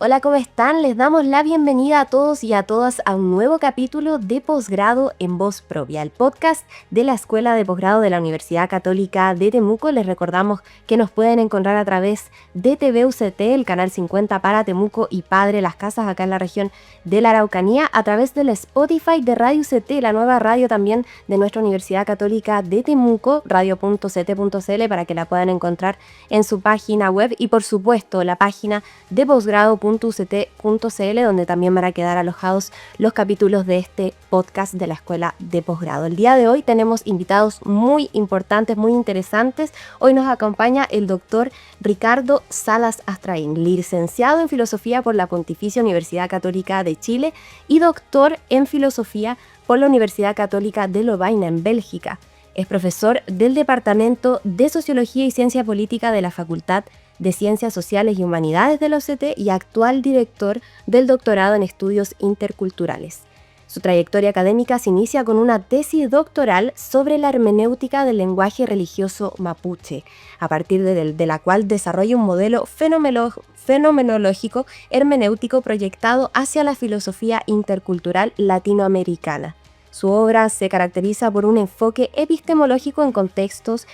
Hola, ¿cómo están? Les damos la bienvenida a todos y a todas a un nuevo capítulo de Posgrado en Voz Propia, el podcast de la Escuela de Posgrado de la Universidad Católica de Temuco. Les recordamos que nos pueden encontrar a través de TVUCT, el canal 50 para Temuco y Padre Las Casas, acá en la región de la Araucanía, a través del Spotify de Radio UCT, la nueva radio también de nuestra Universidad Católica de Temuco, radio.ct.cl, para que la puedan encontrar en su página web, y por supuesto la página de posgrado.uct.cl, donde también van a quedar alojados los capítulos de este podcast de la Escuela de Posgrado. El día de hoy tenemos invitados muy importantes, muy interesantes. Hoy nos acompaña el doctor Ricardo Salas Astraín, licenciado en Filosofía por la Pontificia Universidad Católica de Chile y doctor en Filosofía por la Universidad Católica de Lovaina, en Bélgica. Es profesor del Departamento de Sociología y Ciencia Política de la Facultad de Ciencias Sociales y Humanidades de la UCT y actual director del doctorado en Estudios Interculturales. Su trayectoria académica se inicia con una tesis doctoral sobre la hermenéutica del lenguaje religioso mapuche, a partir de la cual desarrolla un modelo fenomenológico hermenéutico proyectado hacia la filosofía intercultural latinoamericana. Su obra se caracteriza por un enfoque epistemológico en contextos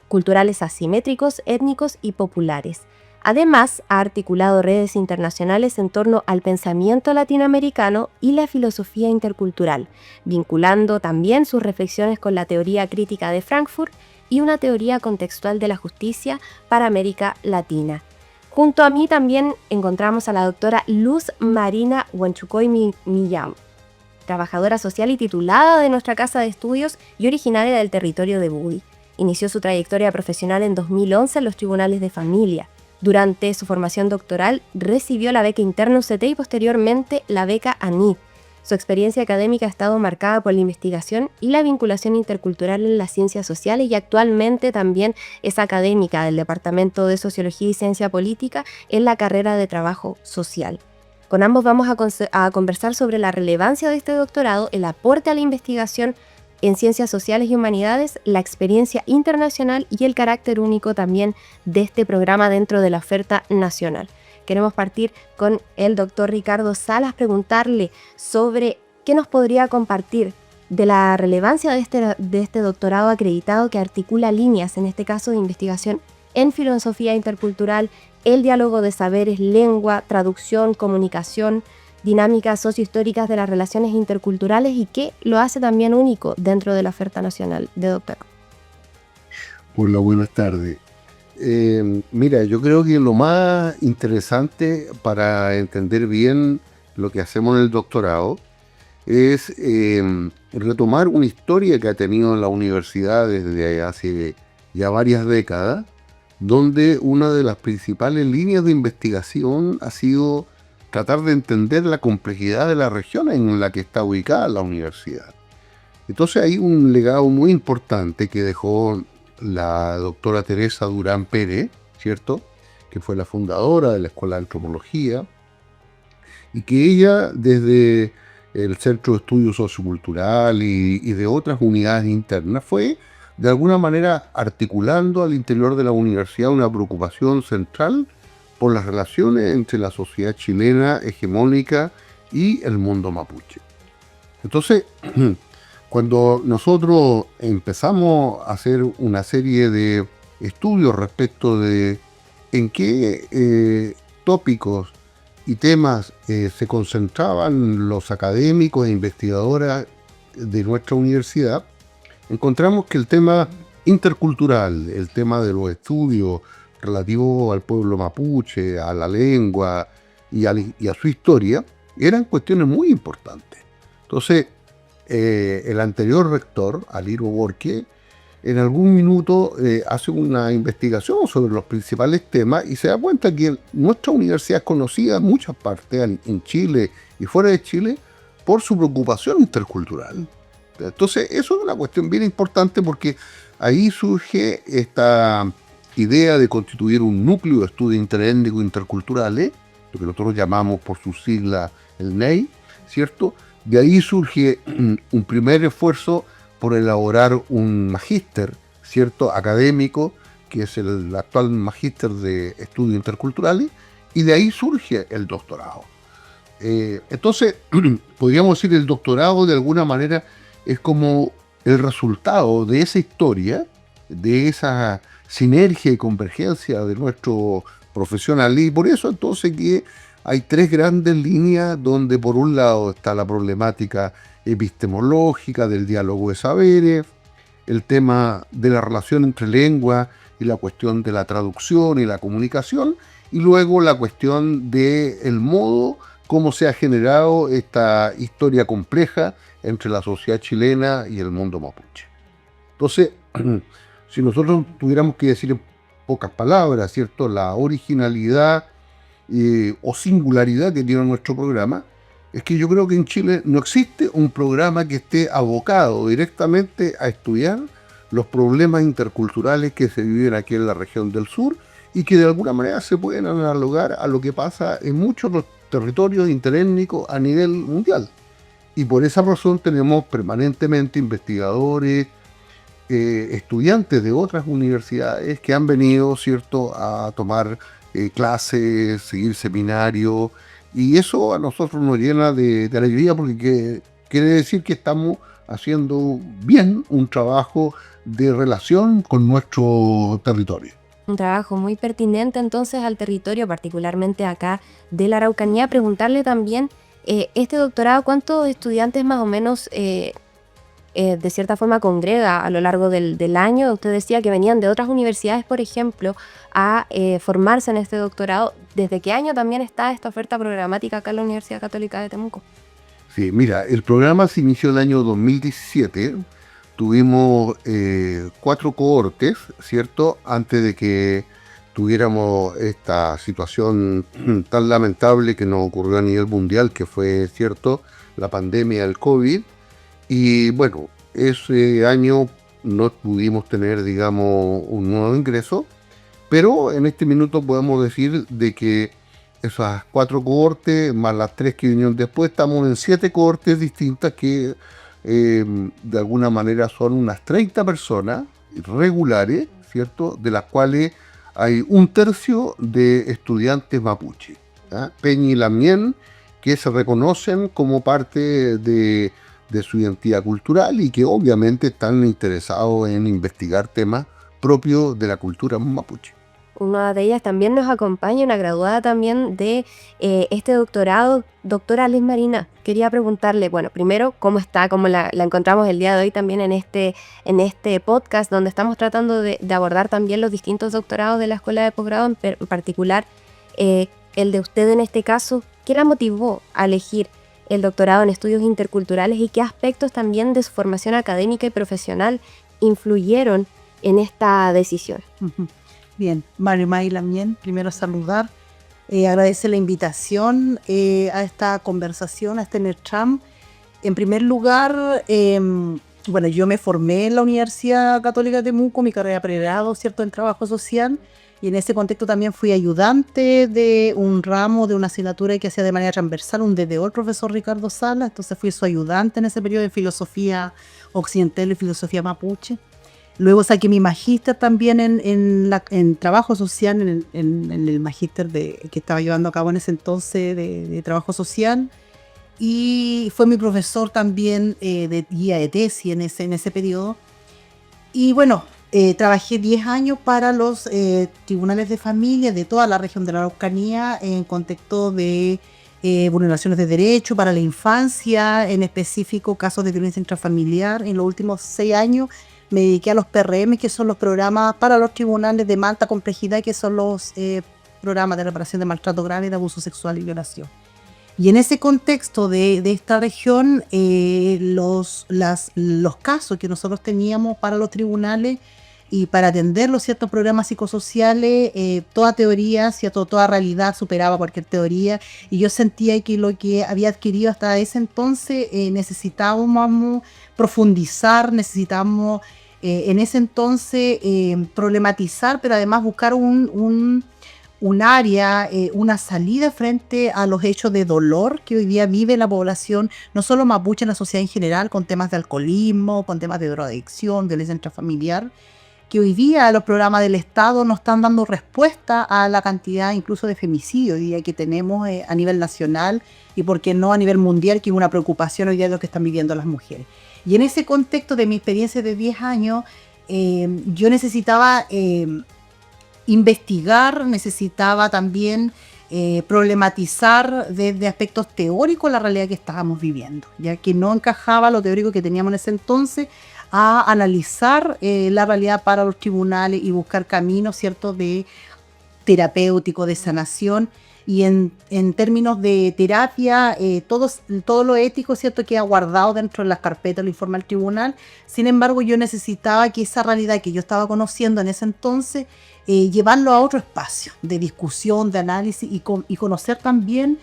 culturales asimétricos, étnicos y populares. Además, ha articulado redes internacionales en torno al pensamiento latinoamericano y la filosofía intercultural, vinculando también sus reflexiones con la teoría crítica de Frankfurt y una teoría contextual de la justicia para América Latina. Junto a mí también encontramos a la doctora Luz Marina Huanchucoy Millán, trabajadora social y titulada de nuestra casa de estudios y originaria del territorio de Buy. Inició su trayectoria profesional en 2011 en los tribunales de familia. Durante su formación doctoral recibió la beca interna UCT y posteriormente la beca ANID. Su experiencia académica ha estado marcada por la investigación y la vinculación intercultural en las ciencias sociales, y actualmente también es académica del Departamento de Sociología y Ciencia Política en la carrera de Trabajo Social. Con ambos vamos a conversar sobre la relevancia de este doctorado, el aporte a la investigación en ciencias sociales y humanidades, la experiencia internacional y el carácter único también de este programa dentro de la oferta nacional. Queremos partir con el doctor Ricardo Salas, preguntarle sobre qué nos podría compartir de la relevancia de este doctorado acreditado que articula líneas, en este caso de investigación en filosofía intercultural, el diálogo de saberes, lengua, traducción, comunicación, dinámicas sociohistóricas de las relaciones interculturales, y qué lo hace también único dentro de la oferta nacional de doctorado. Hola, buenas tardes. Mira, yo creo que lo más interesante para entender bien lo que hacemos en el doctorado es retomar una historia que ha tenido la universidad desde hace ya varias décadas, donde una de las principales líneas de investigación ha sido tratar de entender la complejidad de la región en la que está ubicada la universidad. Entonces hay un legado muy importante que dejó la doctora Teresa Durán Pérez, ¿cierto?, que fue la fundadora de la Escuela de Antropología, y que ella, desde el Centro de Estudios Sociocultural y de otras unidades internas, fue de alguna manera articulando al interior de la universidad una preocupación central por las relaciones entre la sociedad chilena hegemónica y el mundo mapuche. Entonces, cuando nosotros empezamos a hacer una serie de estudios respecto de en qué tópicos y temas se concentraban los académicos e investigadoras de nuestra universidad, encontramos que el tema intercultural, el tema de los estudios relativo al pueblo mapuche, a la lengua y a su historia, eran cuestiones muy importantes. Entonces, el anterior rector, Aliro Borque, en algún minuto hace una investigación sobre los principales temas y se da cuenta que nuestra universidad es conocida en muchas partes, en Chile y fuera de Chile, por su preocupación intercultural. Entonces, eso es una cuestión bien importante, porque ahí surge esta idea de constituir un núcleo de estudios interétnicos interculturales, lo que nosotros llamamos por su sigla el NEI, ¿cierto? De ahí surge un primer esfuerzo por elaborar un magíster, ¿cierto?, académico, que es el actual magíster de estudios interculturales, y de ahí surge el doctorado. Entonces, podríamos decir el doctorado de alguna manera es como el resultado de esa historia, de esa sinergia y convergencia de nuestro profesional, y por eso entonces que hay tres grandes líneas donde por un lado está la problemática epistemológica del diálogo de saberes, el tema de la relación entre lengua y la cuestión de la traducción y la comunicación, y luego la cuestión del modo cómo se ha generado esta historia compleja entre la sociedad chilena y el mundo mapuche. Entonces, si nosotros tuviéramos que decir en pocas palabras, ¿cierto?, la originalidad o singularidad que tiene nuestro programa, es que yo creo que en Chile no existe un programa que esté abocado directamente a estudiar los problemas interculturales que se viven aquí en la región del sur y que de alguna manera se pueden analogar a lo que pasa en muchos territorios interétnicos a nivel mundial. Y por esa razón tenemos permanentemente investigadores, estudiantes de otras universidades que han venido, ¿cierto?, a tomar clases, seguir seminarios, y eso a nosotros nos llena de alegría porque quiere decir que estamos haciendo bien un trabajo de relación con nuestro territorio. Un trabajo muy pertinente entonces al territorio, particularmente acá de la Araucanía. Preguntarle también, este doctorado, ¿cuántos estudiantes más o menos de cierta forma congrega a lo largo del año? Usted decía que venían de otras universidades, por ejemplo, a formarse en este doctorado. ¿Desde qué año también está esta oferta programática acá en la Universidad Católica de Temuco? Sí, mira, el programa se inició el año 2017. Tuvimos 4 cohortes, ¿cierto?, antes de que tuviéramos esta situación tan lamentable que nos ocurrió a nivel mundial, que fue, ¿cierto?, la pandemia del COVID. Y bueno, ese año no pudimos tener, digamos, un nuevo ingreso, pero en este minuto podemos decir de que esas 4 cohortes, más las 3 que vinieron después, estamos en 7 cohortes distintas que de alguna manera son unas 30 personas regulares, ¿cierto?, de las cuales hay un tercio de estudiantes mapuche, Peña y Lamien, que se reconocen como parte de su identidad cultural y que obviamente están interesados en investigar temas propios de la cultura mapuche. Una de ellas también nos acompaña, una graduada también de este doctorado, doctora Liz Marina. Quería preguntarle, bueno, primero, ¿cómo está? ¿Cómo la encontramos el día de hoy también en este podcast donde estamos tratando de abordar también los distintos doctorados de la Escuela de Posgrado, en particular el de usted en este caso? ¿Qué la motivó a elegir el doctorado en estudios interculturales y qué aspectos también de su formación académica y profesional influyeron en esta decisión? Bien, Mario May Lamien, primero saludar, agradecer la invitación a esta conversación, a este NERTRAM. En primer lugar, bueno, yo me formé en la Universidad Católica de Temuco, mi carrera de pregrado, ¿cierto?, en trabajo social, y en ese contexto también fui ayudante de un ramo de una asignatura que hacía de manera transversal un DDO, el profesor Ricardo Sala. Entonces fui su ayudante en ese periodo de filosofía occidental y filosofía mapuche. Luego saqué mi magíster también en trabajo social, en el magíster que estaba llevando a cabo en ese entonces de trabajo social. Y fue mi profesor también de guía de tesis en ese periodo. Y bueno, trabajé 10 años para los tribunales de familia de toda la región de la Araucanía en contexto de vulneraciones de derechos para la infancia, en específico casos de violencia intrafamiliar. En los últimos 6 años me dediqué a los PRM, que son los programas para los tribunales de alta complejidad, que son los programas de reparación de maltrato grave, de abuso sexual y violación. Y en ese contexto de esta región, los casos que nosotros teníamos para los tribunales y para atender los ciertos programas psicosociales, toda teoría, ¿cierto?, toda realidad superaba cualquier teoría, y yo sentía que lo que había adquirido hasta ese entonces necesitábamos profundizar, necesitábamos en ese entonces problematizar, pero además buscar un área, una salida frente a los hechos de dolor que hoy día vive la población, no solo mapuche, en la sociedad en general, con temas de alcoholismo, con temas de drogadicción, violencia intrafamiliar, que hoy día los programas del Estado no están dando respuesta a la cantidad incluso de femicidios hoy día que tenemos a nivel nacional y por qué no a nivel mundial, que es una preocupación hoy día de lo que están viviendo las mujeres. Y en ese contexto de mi experiencia de 10 años, yo necesitaba investigar, necesitaba también problematizar desde aspectos teóricos la realidad que estábamos viviendo, ya que no encajaba lo teórico que teníamos en ese entonces a analizar la realidad para los tribunales y buscar caminos, ¿cierto?, de terapéutico, de sanación. Y en términos de terapia, todo lo ético, ¿cierto?, queda guardado dentro de las carpetas, lo informa el tribunal. Sin embargo, yo necesitaba que esa realidad que yo estaba conociendo en ese entonces, llevarlo a otro espacio de discusión, de análisis y conocer también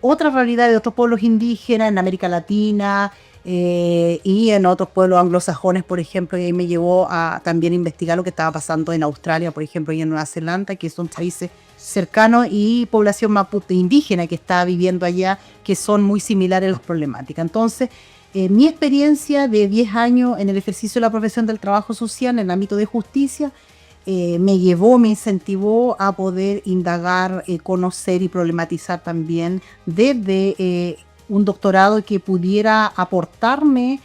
otra realidad de otros pueblos indígenas en América Latina y en otros pueblos anglosajones, por ejemplo, y ahí me llevó a también investigar lo que estaba pasando en Australia, por ejemplo, y en Nueva Zelanda, que son países cercanos, y población mapuche indígena que está viviendo allá, que son muy similares a las problemáticas. Entonces, mi experiencia de 10 años en el ejercicio de la profesión del trabajo social en el ámbito de justicia me incentivó a poder indagar, conocer y problematizar también desde un doctorado que pudiera aportarme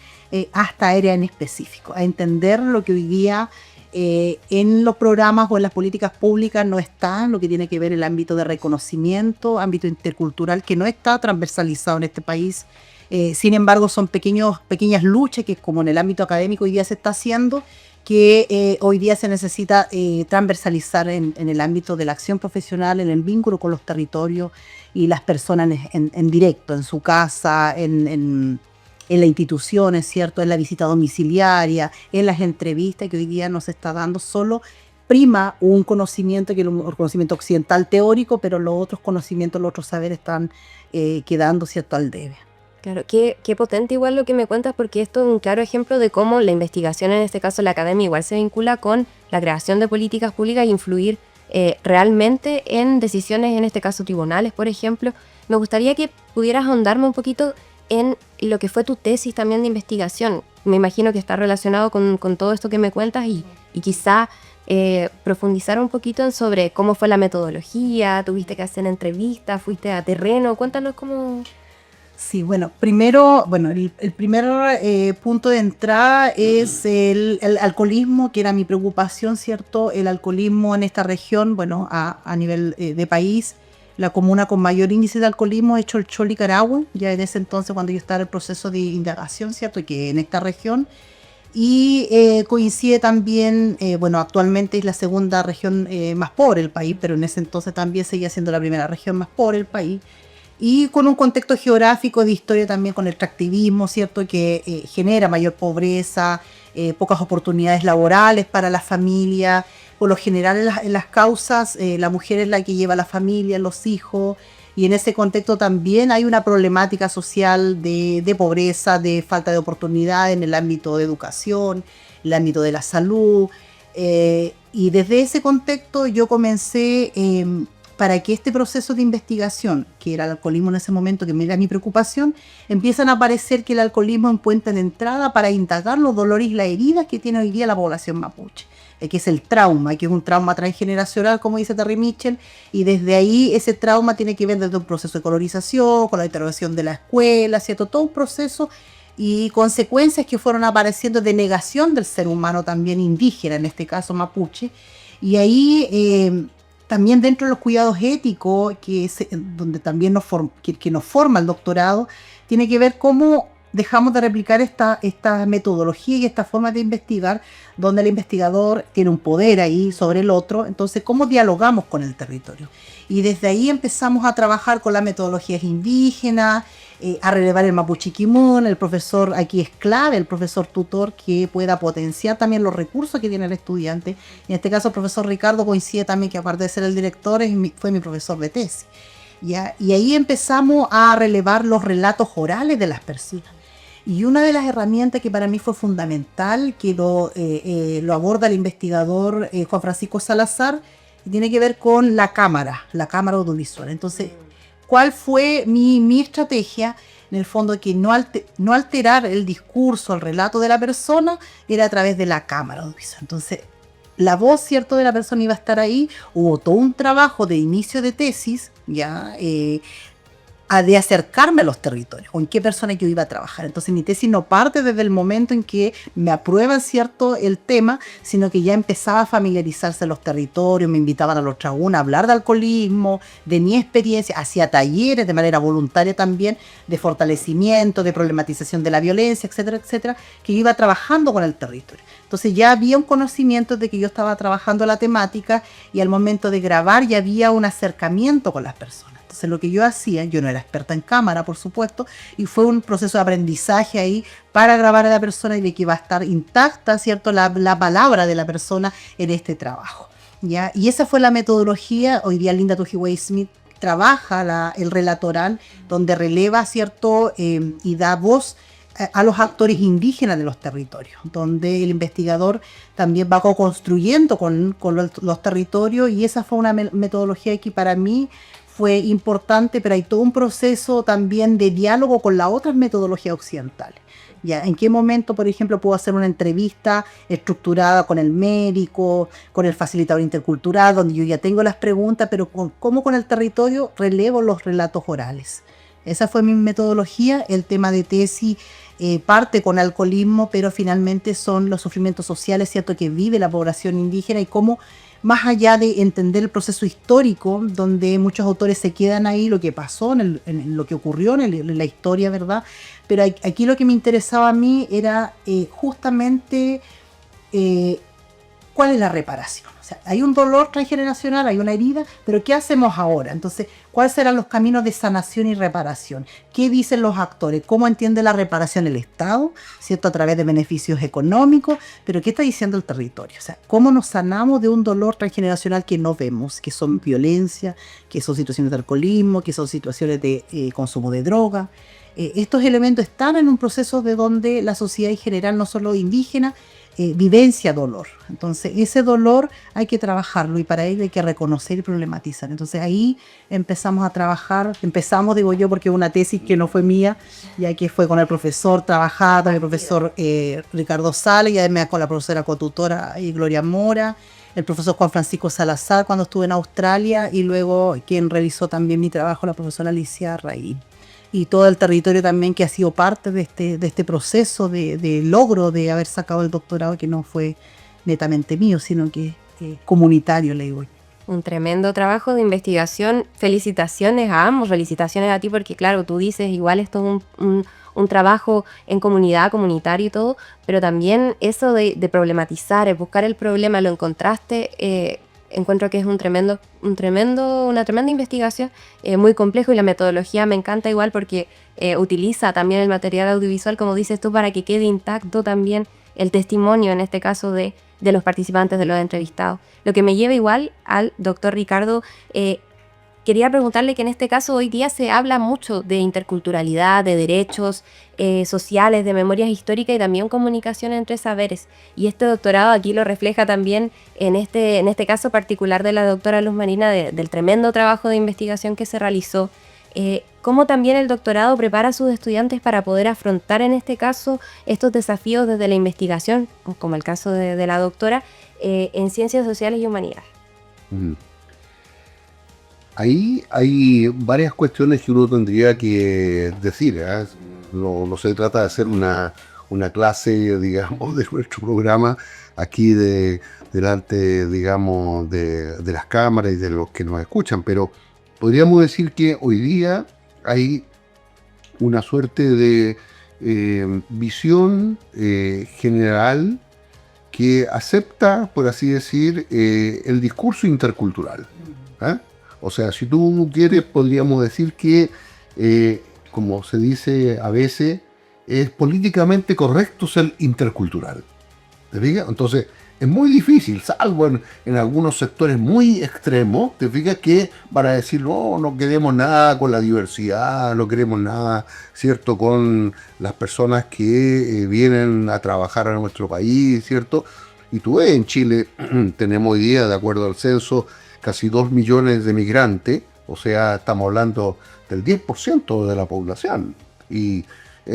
a esta área en específico, a entender lo que hoy día en los programas o en las políticas públicas no está, lo que tiene que ver el ámbito de reconocimiento, ámbito intercultural, que no está transversalizado en este país. Sin embargo, son pequeñas luchas que, como en el ámbito académico hoy día se está haciendo, que hoy día se necesita transversalizar en el ámbito de la acción profesional, en el vínculo con los territorios y las personas en directo, en su casa, en las instituciones, ¿cierto?, en la visita domiciliaria, en las entrevistas que hoy día nos está dando. Solo prima un conocimiento, que es un conocimiento occidental teórico, pero los otros conocimientos, los otros saberes están quedando, ¿cierto?, al debe. Claro, qué potente igual lo que me cuentas, porque esto es un claro ejemplo de cómo la investigación, en este caso la academia, igual se vincula con la creación de políticas públicas e influir realmente en decisiones, en este caso tribunales, por ejemplo. Me gustaría que pudieras ahondarme un poquito en lo que fue tu tesis también de investigación. Me imagino que está relacionado con todo esto que me cuentas y quizá profundizar un poquito en sobre cómo fue la metodología, tuviste que hacer entrevistas, fuiste a terreno, cuéntanos cómo... Sí, bueno, primero, el primer punto de entrada es el alcoholismo, que era mi preocupación, ¿cierto? El alcoholismo en esta región, bueno, a nivel de país, la comuna con mayor índice de alcoholismo es Cholchol y Carahue, ya en ese entonces cuando yo estaba en el proceso de indagación, ¿cierto? Que en esta región, y coincide también, actualmente es la segunda región más pobre del país, pero en ese entonces también seguía siendo la primera región más pobre del país. Y con un contexto geográfico de historia también con el extractivismo, ¿cierto?, que genera mayor pobreza, pocas oportunidades laborales para la familia. Por lo general en las causas, la mujer es la que lleva a la familia, los hijos, y en ese contexto también hay una problemática social de pobreza, de falta de oportunidad en el ámbito de educación, el ámbito de la salud. Y desde ese contexto yo comencé... para que este proceso de investigación, que era el alcoholismo en ese momento, que era mi preocupación, empiezan a aparecer que el alcoholismo encuentra de entrada para indagar los dolores y las heridas que tiene hoy día la población mapuche, que es el trauma, que es un trauma transgeneracional, como dice Terry Mitchell, y desde ahí ese trauma tiene que ver desde un proceso de colonización, con la intervención de la escuela, ¿cierto? Todo un proceso y consecuencias que fueron apareciendo de negación del ser humano también indígena, en este caso mapuche, y ahí... también dentro de los cuidados éticos, donde también que nos forma el doctorado, tiene que ver cómo dejamos de replicar esta metodología y esta forma de investigar, donde el investigador tiene un poder ahí sobre el otro. Entonces, ¿cómo dialogamos con el territorio? Y desde ahí empezamos a trabajar con las metodologías indígenas, a relevar el mapuchiquimun. El profesor aquí es clave, el profesor tutor, que pueda potenciar también los recursos que tiene el estudiante. En este caso el profesor Ricardo coincide también que, aparte de ser el director, fue mi profesor de tesis, ¿ya? Y ahí empezamos a relevar los relatos orales de las personas. Y una de las herramientas que para mí fue fundamental, que lo aborda el investigador Juan Francisco Salazar, tiene que ver con la cámara audiovisual. Entonces, ¿cuál fue mi estrategia? En el fondo, que no alterar el discurso, el relato de la persona, era a través de la cámara audiovisual. Entonces, la voz, ¿cierto?, de la persona iba a estar ahí. Hubo todo un trabajo de inicio de tesis, ya, de acercarme a los territorios, o en qué persona yo iba a trabajar. Entonces mi tesis no parte desde el momento en que me aprueban, ¿cierto?, el tema, sino que ya empezaba a familiarizarse los territorios, me invitaban a los Trabuna a hablar de alcoholismo, de mi experiencia, hacía talleres de manera voluntaria también, de fortalecimiento, de problematización de la violencia, etcétera, etcétera, que yo iba trabajando con el territorio. Entonces ya había un conocimiento de que yo estaba trabajando la temática, y al momento de grabar ya había un acercamiento con las personas. Entonces lo que yo hacía, yo no era experta en cámara, por supuesto, y fue un proceso de aprendizaje ahí para grabar a la persona y de que va a estar intacta, ¿cierto?, la palabra de la persona en este trabajo, ¿ya? Y esa fue la metodología. Hoy día Linda Tuhiwai Smith trabaja el relatoral, donde releva, ¿cierto?, y da voz a los actores indígenas de los territorios, donde el investigador también va co-construyendo con los territorios, y esa fue una metodología que para mí fue importante, pero hay todo un proceso también de diálogo con las otras metodologías occidentales. ¿Ya? ¿En qué momento, por ejemplo, puedo hacer una entrevista estructurada con el médico, con el facilitador intercultural, donde yo ya tengo las preguntas, pero cómo con el territorio relevo los relatos orales? Esa fue mi metodología. El tema de tesis parte con alcoholismo, pero finalmente son los sufrimientos sociales, ¿cierto?, que vive la población indígena, y cómo, más allá de entender el proceso histórico, donde muchos autores se quedan ahí, lo que pasó, en lo que ocurrió en la historia, ¿verdad? Pero aquí lo que me interesaba a mí era justamente cuál es la reparación. O sea, hay un dolor transgeneracional, hay una herida, pero ¿qué hacemos ahora? Entonces, ¿cuáles serán los caminos de sanación y reparación? ¿Qué dicen los actores? ¿Cómo entiende la reparación el Estado? ¿Cierto? A través de beneficios económicos. Pero ¿qué está diciendo el territorio? O sea, ¿cómo nos sanamos de un dolor transgeneracional que no vemos? Que son violencia, que son situaciones de alcoholismo, que son situaciones de consumo de droga. Estos elementos están en un proceso de donde la sociedad en general, no solo indígena, vivencia dolor. Entonces ese dolor hay que trabajarlo, y para ello hay que reconocer y problematizar. Entonces ahí empezamos a trabajar, digo yo, porque una tesis que no fue mía, ya que fue con el profesor trabajada, el profesor Ricardo Sales, y además con la profesora cotutora Gloria Mora, el profesor Juan Francisco Salazar cuando estuve en Australia, y luego quien revisó también mi trabajo, la profesora Alicia Raí. Y todo el territorio también, que ha sido parte de este proceso de logro de haber sacado el doctorado, que no fue netamente mío, sino que comunitario, le digo. Un tremendo trabajo de investigación. Felicitaciones a ambos, felicitaciones a ti, porque claro, tú dices, igual esto es un trabajo en comunidad, comunitario y todo, pero también eso de problematizar, buscar el problema, lo encontraste. Encuentro que es una tremenda investigación, muy complejo, y la metodología me encanta igual porque utiliza también el material audiovisual, como dices tú, para que quede intacto también el testimonio, en este caso de los participantes, de los entrevistados. Lo que me lleva igual al doctor Ricardo. Quería preguntarle que en este caso hoy día se habla mucho de interculturalidad, de derechos sociales, de memorias históricas y también comunicación entre saberes. Y este doctorado aquí lo refleja también en este caso particular de la doctora Luz Marina, del tremendo trabajo de investigación que se realizó. Cómo también el doctorado prepara a sus estudiantes para poder afrontar en este caso estos desafíos desde la investigación, como el caso de la doctora, en ciencias sociales y humanidades. Ahí hay varias cuestiones que uno tendría que decir, ¿eh? No se trata de hacer una clase, digamos, de nuestro programa aquí delante, digamos, de las cámaras y de los que nos escuchan, pero podríamos decir que hoy día hay una suerte de visión general que acepta, por así decir, el discurso intercultural, ¿eh? O sea, si tú quieres, podríamos decir que, como se dice a veces, es políticamente correcto ser intercultural. ¿Te fijas? Entonces, es muy difícil, salvo en algunos sectores muy extremos, te fijas, que van a decir, no queremos nada con la diversidad, no queremos nada, ¿cierto?, con las personas que vienen a trabajar a nuestro país, ¿cierto? Y tú ves, en Chile tenemos hoy día, de acuerdo al censo, casi 2 millones de migrantes, o sea, estamos hablando del 10% de la población. Y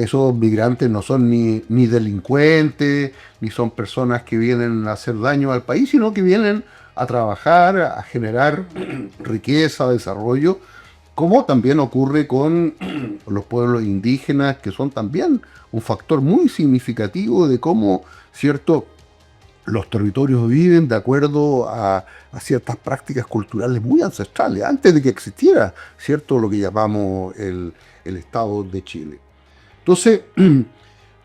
esos migrantes no son ni delincuentes, ni son personas que vienen a hacer daño al país, sino que vienen a trabajar, a generar riqueza, desarrollo, como también ocurre con los pueblos indígenas, que son también un factor muy significativo de cómo, ¿cierto?, los territorios viven de acuerdo a ciertas prácticas culturales muy ancestrales, antes de que existiera, ¿cierto?, lo que llamamos el Estado de Chile. Entonces,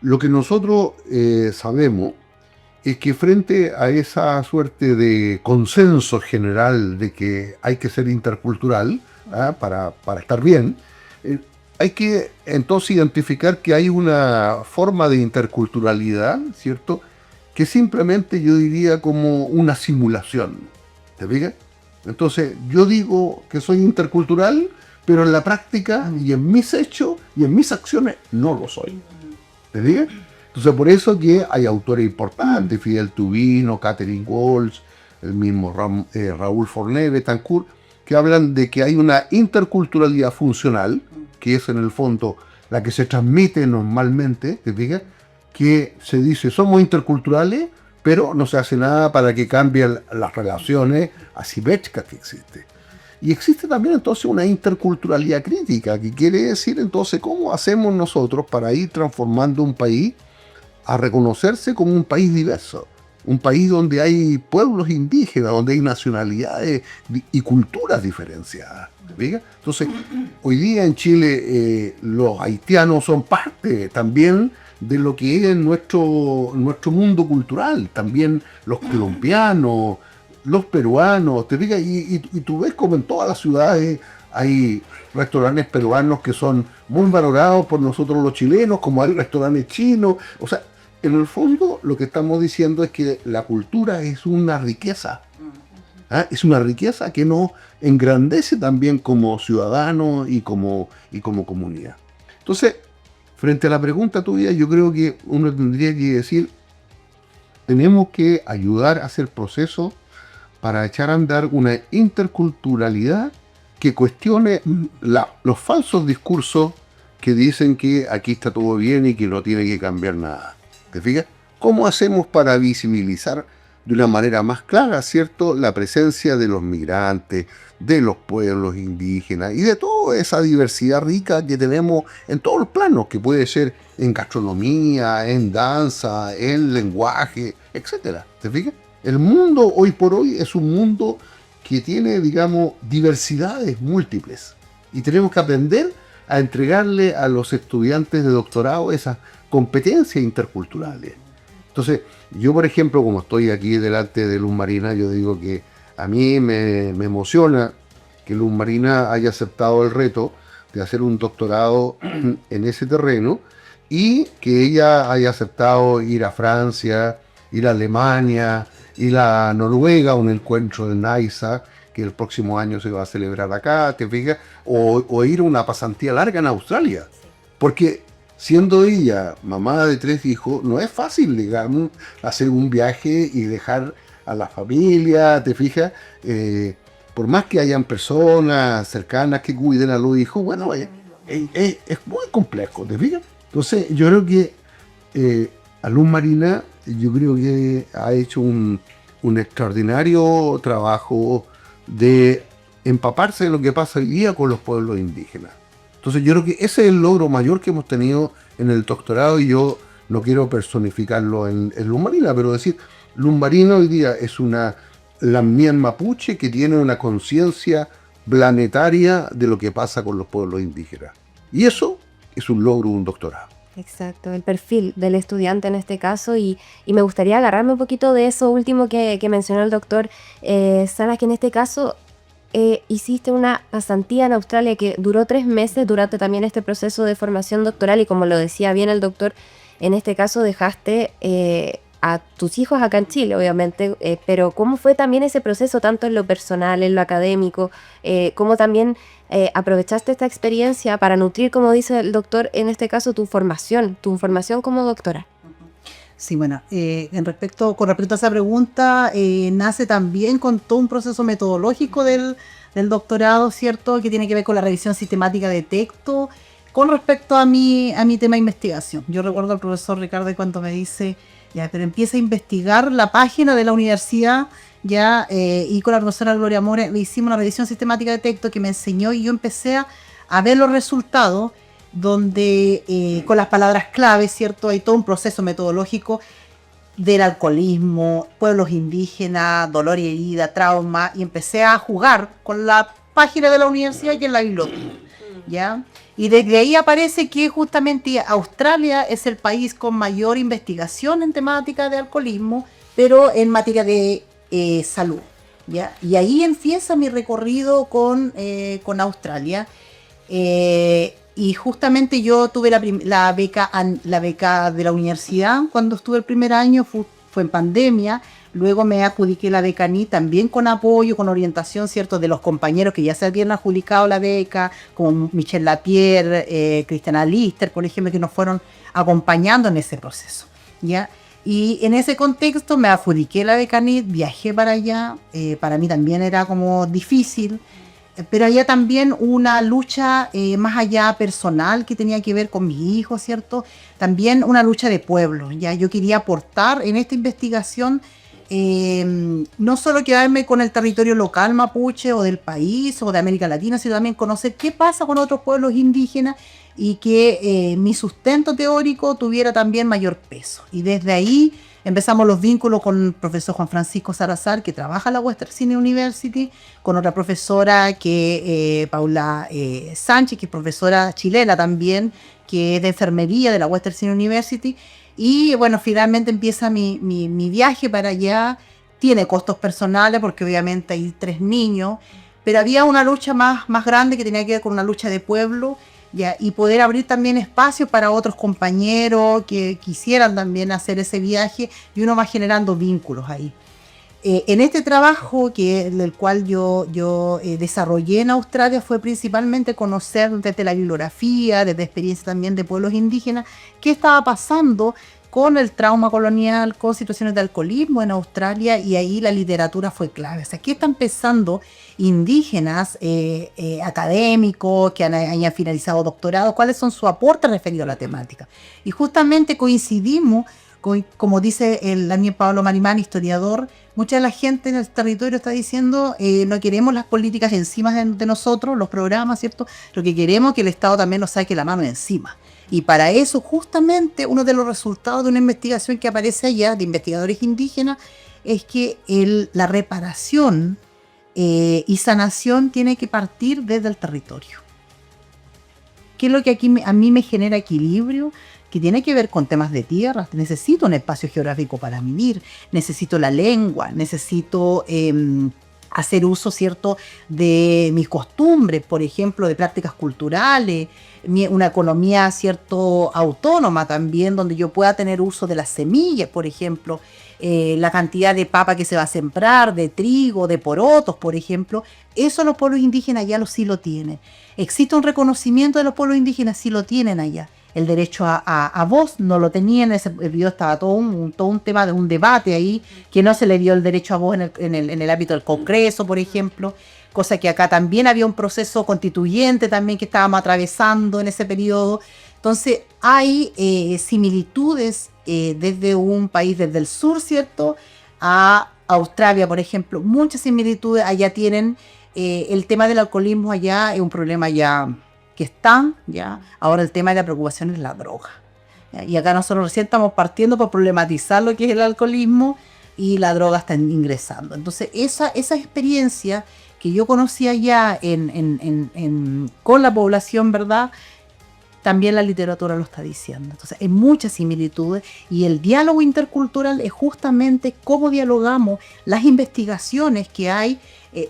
lo que nosotros sabemos es que frente a esa suerte de consenso general de que hay que ser intercultural, para estar bien, hay que entonces identificar que hay una forma de interculturalidad, ¿cierto?, que simplemente yo diría como una simulación. ¿Te fijas? Entonces, yo digo que soy intercultural, pero en la práctica y en mis hechos y en mis acciones no lo soy. ¿Te fijas? Entonces, por eso que hay autores importantes, Fidel Tubino, Catherine Walsh, el mismo Raúl Forné, Betancourt, que hablan de que hay una interculturalidad funcional, que es en el fondo la que se transmite normalmente, ¿te fijas?, que se dice somos interculturales, pero no se hace nada para que cambien las relaciones asimétricas que existen. Y existe también entonces una interculturalidad crítica, que quiere decir entonces cómo hacemos nosotros para ir transformando un país a reconocerse como un país diverso, un país donde hay pueblos indígenas, donde hay nacionalidades y culturas diferenciadas. ¿Veis? Entonces, hoy día en Chile los haitianos son parte también de lo que es nuestro mundo cultural, también los colombianos, los peruanos, ¿te fijas? Y tú ves como en todas las ciudades hay restaurantes peruanos que son muy valorados por nosotros los chilenos, como hay restaurantes chinos. O sea, en el fondo lo que estamos diciendo es que la cultura es una riqueza. Es una riqueza que nos engrandece también como ciudadanos y como comunidad. Entonces, frente a la pregunta tuya, yo creo que uno tendría que decir, tenemos que ayudar a hacer procesos para echar a andar una interculturalidad que cuestione los falsos discursos que dicen que aquí está todo bien y que no tiene que cambiar nada. ¿Te fijas? ¿Cómo hacemos para visibilizar de una manera más clara, ¿cierto?, la presencia de los migrantes, de los pueblos indígenas y de toda esa diversidad rica que tenemos en todos los planos, que puede ser en gastronomía, en danza, en lenguaje, etcétera? ¿Te fijas? El mundo hoy por hoy es un mundo que tiene, digamos, diversidades múltiples y tenemos que aprender a entregarle a los estudiantes de doctorado esas competencias interculturales. Entonces, yo, por ejemplo, como estoy aquí delante de Luz Marina, yo digo que a mí me emociona que Luz Marina haya aceptado el reto de hacer un doctorado en ese terreno y que ella haya aceptado ir a Francia, ir a Alemania, ir a Noruega a un encuentro de NAISA, que el próximo año se va a celebrar acá, ¿te fijas? O ir a una pasantía larga en Australia. Porque siendo ella mamá de 3 hijos, no es fácil, digamos, hacer un viaje y dejar a la familia, ¿te fijas? Por más que hayan personas cercanas que cuiden a los hijos, bueno, es muy complejo, ¿te fijas? Entonces, yo creo que a Luz Marina, yo creo que ha hecho un extraordinario trabajo de empaparse de lo que pasa hoy día con los pueblos indígenas. Entonces yo creo que ese es el logro mayor que hemos tenido en el doctorado y yo no quiero personificarlo en Luz Marina, pero decir, Luz Marina hoy día es una Lamien mapuche que tiene una conciencia planetaria de lo que pasa con los pueblos indígenas. Y eso es un logro de un doctorado. Exacto, el perfil del estudiante en este caso y me gustaría agarrarme un poquito de eso último que mencionó el doctor Salas, que en este caso hiciste una pasantía en Australia que duró 3 meses durante también este proceso de formación doctoral y como lo decía bien el doctor, en este caso dejaste a tus hijos acá en Chile, obviamente, pero ¿cómo fue también ese proceso, tanto en lo personal, en lo académico? ¿Cómo también aprovechaste esta experiencia para nutrir, como dice el doctor, en este caso, tu formación como doctora? Sí, bueno, con respecto a esa pregunta, nace también con todo un proceso metodológico del doctorado, ¿cierto?, que tiene que ver con la revisión sistemática de texto con respecto a mi tema de investigación. Yo recuerdo al profesor Ricardo cuando me dice, ya, pero empieza a investigar la página de la universidad, ya, y con la profesora Gloria More le hicimos una revisión sistemática de texto que me enseñó y yo empecé a ver los resultados donde con las palabras clave, ¿cierto? Hay todo un proceso metodológico del alcoholismo, pueblos indígenas, dolor y herida, trauma, y empecé a jugar con la página de la universidad y en la biblioteca, ¿ya? Y desde ahí aparece que justamente Australia es el país con mayor investigación en temática de alcoholismo, pero en materia de salud, ¿ya? Y ahí empieza mi recorrido con Australia. Y justamente yo tuve la beca de la universidad cuando estuve el primer año, fue en pandemia. Luego me adjudiqué la beca NI también con apoyo, con orientación, ¿cierto?, de los compañeros que ya se habían adjudicado la beca, como Michelle Lapierre, Cristiana Lister, por ejemplo, que nos fueron acompañando en ese proceso, ¿ya? Y en ese contexto me adjudiqué la beca NI, viajé para allá, para mí también era como difícil, pero había también una lucha más allá personal que tenía que ver con mis hijos, ¿cierto? También una lucha de pueblo, ¿ya? Yo quería aportar en esta investigación no solo quedarme con el territorio local mapuche o del país o de América Latina, sino también conocer qué pasa con otros pueblos indígenas y que mi sustento teórico tuviera también mayor peso. Y desde ahí empezamos los vínculos con el profesor Juan Francisco Salazar, que trabaja en la Western Sydney University, con otra profesora que Paula Sánchez, que es profesora chilena también, que es de enfermería de la Western Sydney University. Y bueno, finalmente empieza mi viaje para allá. Tiene costos personales porque obviamente hay 3 niños, pero había una lucha más grande que tenía que ver con una lucha de pueblo, ¿ya? Y poder abrir también espacio para otros compañeros que quisieran también hacer ese viaje y uno va generando vínculos ahí. En este trabajo el cual yo desarrollé en Australia fue principalmente conocer desde la bibliografía, desde experiencia también de pueblos indígenas, qué estaba pasando con el trauma colonial, con situaciones de alcoholismo en Australia, y ahí la literatura fue clave. O sea, ¿qué están pensando indígenas académicos que hayan finalizado doctorado? ¿Cuáles son sus aportes referidos a la temática? Y justamente coincidimos, como dice el Daniel Pablo Marimán, historiador, mucha de la gente en el territorio está diciendo no queremos las políticas encima de nosotros, los programas, ¿cierto? Lo que queremos es que el Estado también nos saque la mano de encima. Y para eso, justamente, uno de los resultados de una investigación que aparece allá, de investigadores indígenas, es que la reparación y sanación tiene que partir desde el territorio. ¿Qué es lo que aquí a mí me genera equilibrio? Que tiene que ver con temas de tierra. Necesito un espacio geográfico para vivir, necesito la lengua, necesito hacer uso, ¿cierto?, de mis costumbres, por ejemplo, de prácticas culturales, una economía, ¿cierto?, autónoma también, donde yo pueda tener uso de las semillas, por ejemplo, la cantidad de papa que se va a sembrar, de trigo, de porotos, por ejemplo. Eso los pueblos indígenas ya sí lo tienen. ¿Existe un reconocimiento de los pueblos indígenas? Sí lo tienen allá. El derecho a voz no lo tenían. El video estaba todo un tema de un debate ahí, que no se le dio el derecho a voz en el ámbito del Congreso, por ejemplo, cosa que acá también había un proceso constituyente también que estábamos atravesando en ese periodo. Entonces hay similitudes desde un país desde el sur, ¿cierto?, a Australia, por ejemplo, muchas similitudes. Allá tienen el tema del alcoholismo, allá es un problema ya que están, ¿ya? Ahora el tema de la preocupación es la droga, ¿ya? Y acá nosotros recién estamos partiendo por problematizar lo que es el alcoholismo y la droga está ingresando. Entonces esa experiencia que yo conocí allá con la población, ¿verdad?, también la literatura lo está diciendo. Entonces hay muchas similitudes y el diálogo intercultural es justamente cómo dialogamos las investigaciones que hay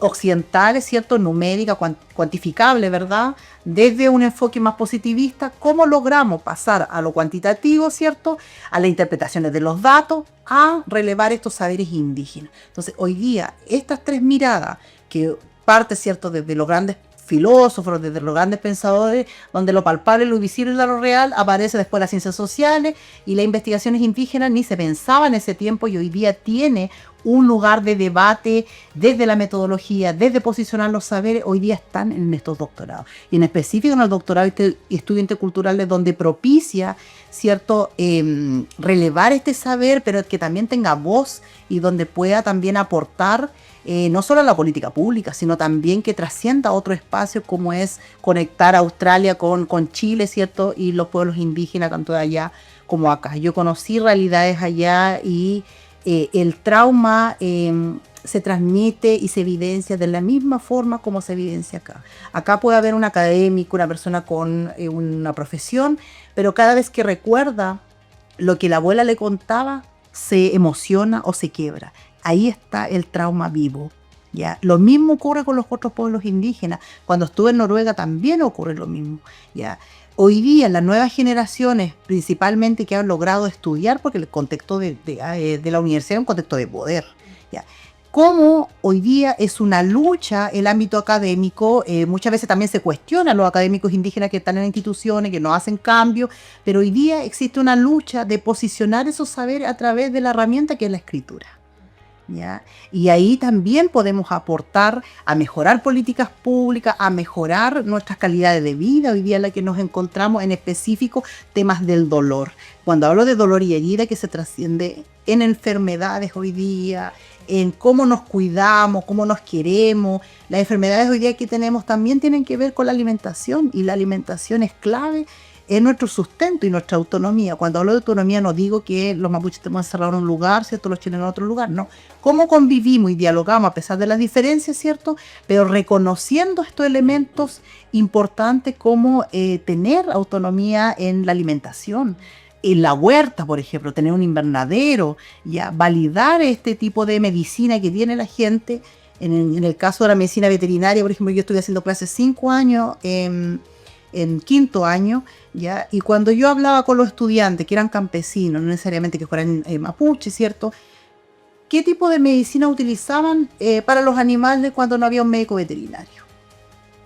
occidentales, ¿cierto?, numérica, cuantificable, ¿verdad?, desde un enfoque más positivista, cómo logramos pasar a lo cuantitativo, ¿cierto?, a las interpretaciones de los datos, a relevar estos saberes indígenas. Entonces hoy día estas 3 miradas que parte, ¿cierto?, desde los grandes filósofos, desde los grandes pensadores, donde lo palpable, lo visible y lo real aparece después las ciencias sociales y las investigaciones indígenas ni se pensaba en ese tiempo y hoy día tiene un lugar de debate desde la metodología, desde posicionar los saberes, hoy día están en estos doctorados. Y en específico en el doctorado y estudio intercultural, donde propicia, ¿cierto?, relevar este saber, pero que también tenga voz y donde pueda también aportar no solo a la política pública, sino también que trascienda a otro espacio como es conectar a Australia con Chile, ¿cierto?, y los pueblos indígenas, tanto de allá como acá. Yo conocí realidades allá y el trauma se transmite y se evidencia de la misma forma como se evidencia acá. Acá puede haber un académico, una persona con una profesión, pero cada vez que recuerda lo que la abuela le contaba, se emociona o se quiebra. Ahí está el trauma vivo, ¿ya? Lo mismo ocurre con los otros pueblos indígenas. Cuando estuve en Noruega también ocurre lo mismo, ¿ya? Hoy día las nuevas generaciones, principalmente que han logrado estudiar, porque el contexto de la universidad es un contexto de poder, ¿ya? Como hoy día es una lucha el ámbito académico, muchas veces también se cuestiona a los académicos indígenas que están en instituciones, que no hacen cambios, pero hoy día existe una lucha de posicionar esos saberes a través de la herramienta que es la escritura, ¿ya? Y ahí también podemos aportar a mejorar políticas públicas, a mejorar nuestras calidades de vida, hoy día en la que nos encontramos, en específico temas del dolor. Cuando hablo de dolor y herida, que se trasciende en enfermedades hoy día, en cómo nos cuidamos, cómo nos queremos. Las enfermedades hoy día que tenemos también tienen que ver con la alimentación, y la alimentación es clave en nuestro sustento y nuestra autonomía. Cuando hablo de autonomía no digo que los mapuches estemos encerrados en un lugar, ¿cierto?, los chilenos en otro lugar, no. Cómo convivimos y dialogamos a pesar de las diferencias, ¿cierto?, pero reconociendo estos elementos importantes como tener autonomía en la alimentación, en la huerta, por ejemplo, tener un invernadero, ya validar este tipo de medicina que tiene la gente. En el caso de la medicina veterinaria, por ejemplo, yo estuve haciendo clases 5 años en quinto año, ¿ya? Y cuando yo hablaba con los estudiantes que eran campesinos, no necesariamente que fueran mapuche, ¿cierto?, ¿qué tipo de medicina utilizaban para los animales cuando no había un médico veterinario?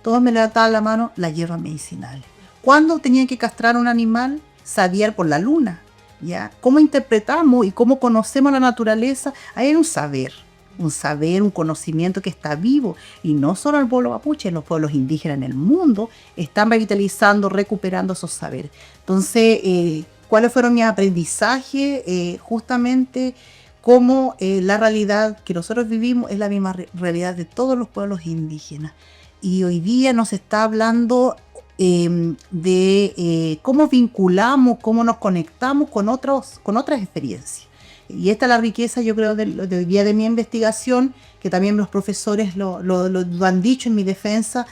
Todos me levantaban la mano, la hierba medicinal. ¿Cuándo tenían que castrar a un animal? Sabía por la luna, ¿ya? ¿Cómo interpretamos y cómo conocemos la naturaleza? Ahí hay un saber, un conocimiento que está vivo, y no solo el pueblo mapuche, los pueblos indígenas en el mundo están revitalizando, recuperando esos saberes. Entonces, ¿cuáles fueron mis aprendizajes? Justamente cómo la realidad que nosotros vivimos es la misma realidad de todos los pueblos indígenas, y hoy día nos está hablando de cómo vinculamos, cómo nos conectamos con otras experiencias. Y esta es la riqueza, yo creo, de hoy día de mi investigación, que también los profesores lo han dicho en mi defensa,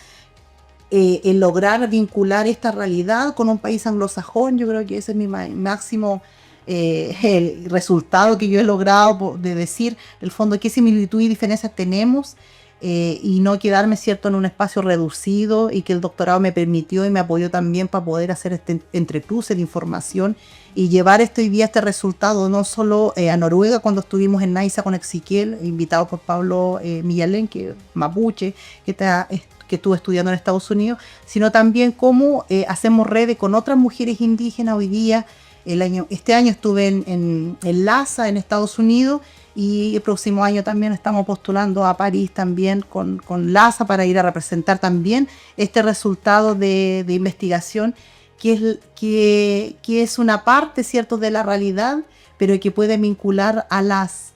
el lograr vincular esta realidad con un país anglosajón. Yo creo que ese es mi máximo el resultado que yo he logrado de decir, en el fondo, qué similitud y diferencias tenemos, y no quedarme, ¿cierto?, en un espacio reducido, y que el doctorado me permitió y me apoyó también para poder hacer este entrecruce de información y llevar hoy día este resultado no solo a Noruega, cuando estuvimos en Naisa con Ezequiel, invitado por Pablo Millalén, que es mapuche, que estuvo estudiando en Estados Unidos, sino también cómo hacemos redes con otras mujeres indígenas hoy día. Este año estuve en LASA, en Estados Unidos, y el próximo año también estamos postulando a París también con LASA para ir a representar también este resultado de investigación, que es una parte, ¿cierto?, de la realidad, pero que puede vincular a las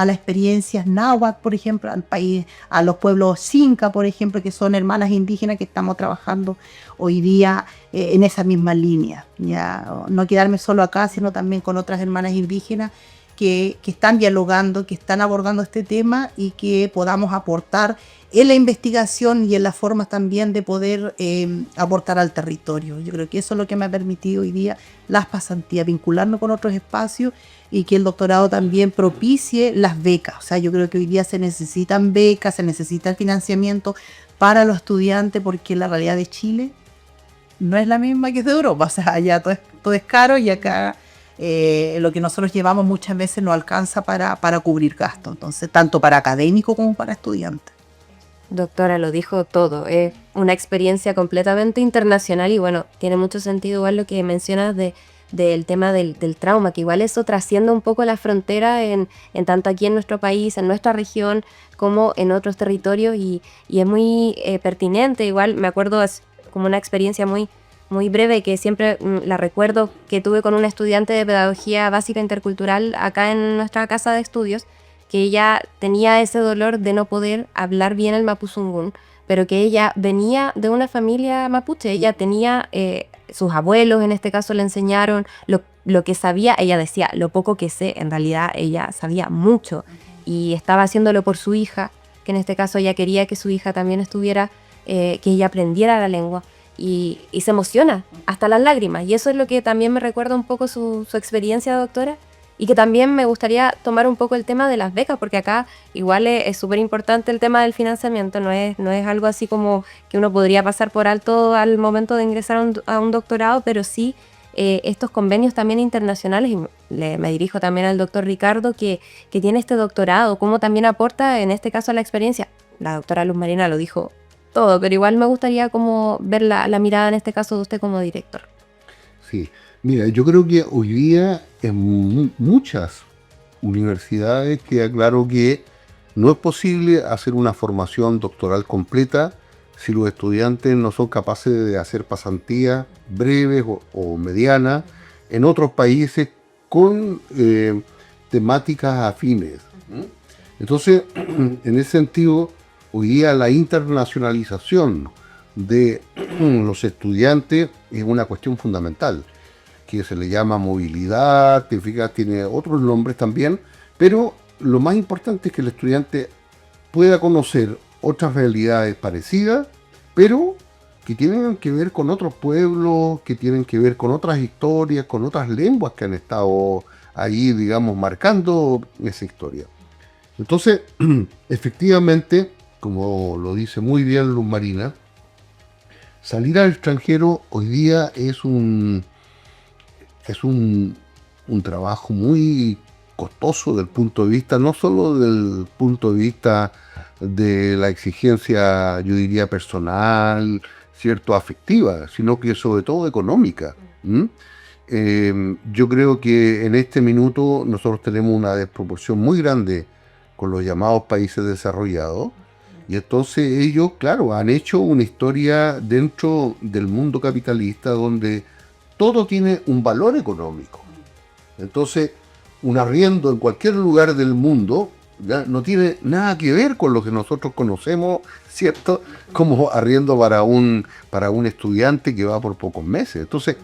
experiencias náhuatl, por ejemplo, al país, a los pueblos xinca, por ejemplo, que son hermanas indígenas que estamos trabajando hoy día en esa misma línea. Ya no quedarme solo acá, sino también con otras hermanas indígenas que están dialogando, que están abordando este tema, y que podamos aportar en la investigación y en las formas también de poder aportar al territorio. Yo creo que eso es lo que me ha permitido hoy día las pasantías, vincularnos con otros espacios, y que el doctorado también propicie las becas. O sea, yo creo que hoy día se necesitan becas, se necesita el financiamiento para los estudiantes, porque la realidad de Chile no es la misma que de Europa. O sea, allá todo es caro, y acá lo que nosotros llevamos muchas veces no alcanza para cubrir gastos, entonces, tanto para académico como para estudiantes. Doctora, lo dijo todo. Es una experiencia completamente internacional, y bueno, tiene mucho sentido igual lo que mencionas de del tema del trauma, que igual eso trasciende un poco la frontera en tanto aquí en nuestro país, en nuestra región, como en otros territorios, y es muy pertinente. Igual me acuerdo, es como una experiencia muy breve que siempre la recuerdo, que tuve con una estudiante de pedagogía básica intercultural acá en nuestra casa de estudios, que ella tenía ese dolor de no poder hablar bien el mapuzungún, pero que ella venía de una familia mapuche. Ella tenía, sus abuelos en este caso le enseñaron lo que sabía. Ella decía, lo poco que sé, en realidad ella sabía mucho, y estaba haciéndolo por su hija, que en este caso ella quería que su hija también estuviera, que ella aprendiera la lengua. Y se emociona hasta las lágrimas, y eso es lo que también me recuerda un poco su experiencia, doctora. Y que también me gustaría tomar un poco el tema de las becas, porque acá igual es súper importante el tema del financiamiento. No es algo así como que uno podría pasar por alto al momento de ingresar a un doctorado, pero sí estos convenios también internacionales, y me dirijo también al doctor Ricardo, que tiene este doctorado, cómo también aporta en este caso a la experiencia. La doctora Luz Marina lo dijo todo, pero igual me gustaría como ver la mirada en este caso de usted como director. Sí, mira, yo creo que hoy día en muchas universidades queda claro que no es posible hacer una formación doctoral completa si los estudiantes no son capaces de hacer pasantías breves o medianas en otros países con temáticas afines. Entonces, en ese sentido, hoy día la internacionalización de los estudiantes es una cuestión fundamental, que se le llama movilidad, tiene otros nombres también, pero lo más importante es que el estudiante pueda conocer otras realidades parecidas, pero que tienen que ver con otros pueblos, que tienen que ver con otras historias, con otras lenguas que han estado ahí, digamos, marcando esa historia. Entonces, efectivamente, como lo dice muy bien Luz Marina, salir al extranjero hoy día es un trabajo muy costoso del punto de vista, no solo del punto de vista de la exigencia, yo diría, personal, cierto, afectiva, sino que sobre todo económica. Yo creo que en este minuto nosotros tenemos una desproporción muy grande con los llamados países desarrollados, y entonces ellos, claro, han hecho una historia dentro del mundo capitalista donde todo tiene un valor económico. Entonces, un arriendo en cualquier lugar del mundo ya no tiene nada que ver con lo que nosotros conocemos, ¿cierto? Como arriendo para un estudiante que va por pocos meses. Entonces,